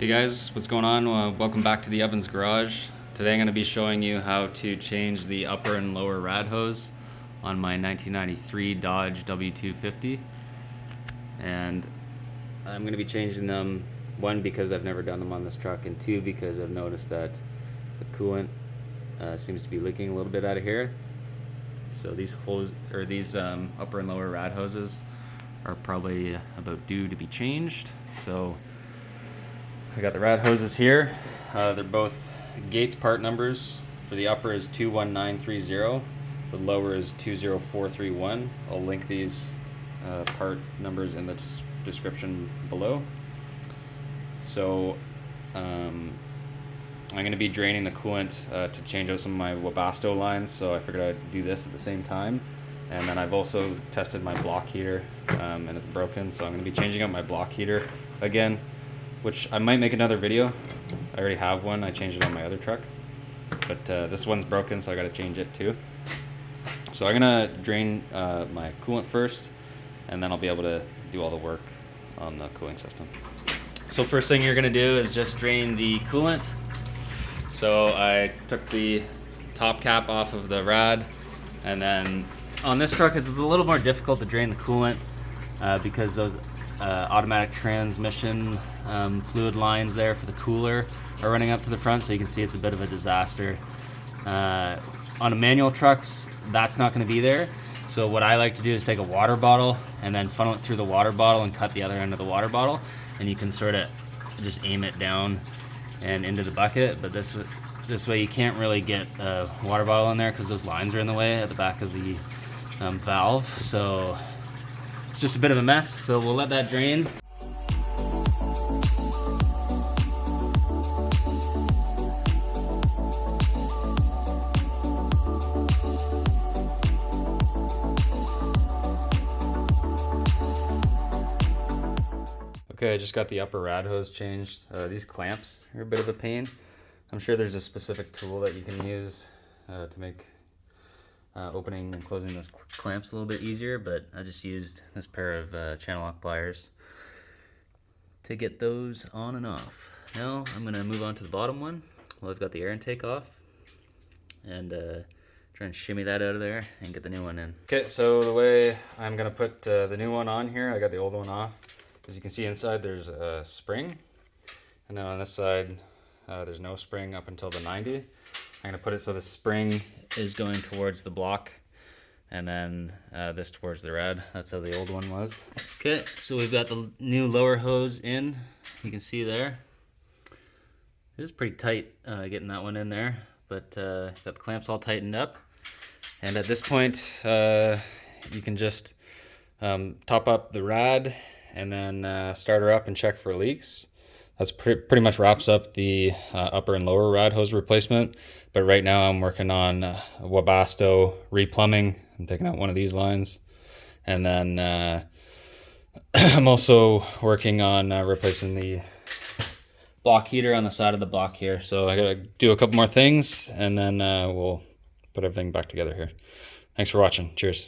Hey guys, what's going on? Welcome back to the Evans Garage. Today I'm going to be showing you how to change the upper and lower rad hose on my 1993 Dodge W250. And I'm going to be changing them, one, because I've never done them on this truck, and two, because I've noticed that the coolant seems to be leaking a little bit out of here. So these upper and lower rad hoses are probably about due to be changed. So I got the rad hoses here. They're both Gates part numbers. For the upper is 21930, the lower is 20431. I'll link these part numbers in the description below. So I'm going to be draining the coolant to change out some of my Webasto lines, so I figured I'd do this at the same time. And then I've also tested my block heater and it's broken, so I'm going to be changing out my block heater again, which I might make another video. I already have one. I changed it on my other truck, but this one's broken, so I got to change it too. So I'm gonna drain my coolant first, and then I'll be able to do all the work on the cooling system. So first thing you're gonna do is just drain the coolant. So I took the top cap off of the rad, and then on this truck it's a little more difficult to drain the coolant because those automatic transmission fluid lines there for the cooler are running up to the front, so you can see it's a bit of a disaster. On a manual trucks, that's not going to be there. So what I like to do is take a water bottle and then funnel it through the water bottle and cut the other end of the water bottle, and you can sort of just aim it down and into the bucket. But this way you can't really get a water bottle in there because those lines are in the way at the back of the valve. So it's just a bit of a mess, so we'll let that drain. Okay, I just got the upper rad hose changed. These clamps are a bit of a pain. I'm sure there's a specific tool that you can use to make opening and closing those clamps a little bit easier, but I just used this pair of channel lock pliers to get those on and off. Now I'm going to move on to the bottom one. Well, I've got the air intake off, and try and shimmy that out of there and get the new one in. Okay, so the way I'm going to put the new one on here, I got the old one off. As you can see inside, there's a spring, and then on this side there's no spring up until the 90. I'm going to put it so the spring is going towards the block, and then this towards the rad. That's how the old one was. Okay, so we've got the new lower hose in. You can see there. It is pretty tight getting that one in there, but got the clamps all tightened up. And at this point, you can just top up the rad and then start her up and check for leaks. That's pretty much wraps up the upper and lower rad hose replacement. But right now I'm working on Webasto replumbing. I'm taking out one of these lines. And then I'm also working on replacing the block heater on the side of the block here. So I gotta do a couple more things, and then we'll put everything back together here. Thanks for watching. Cheers.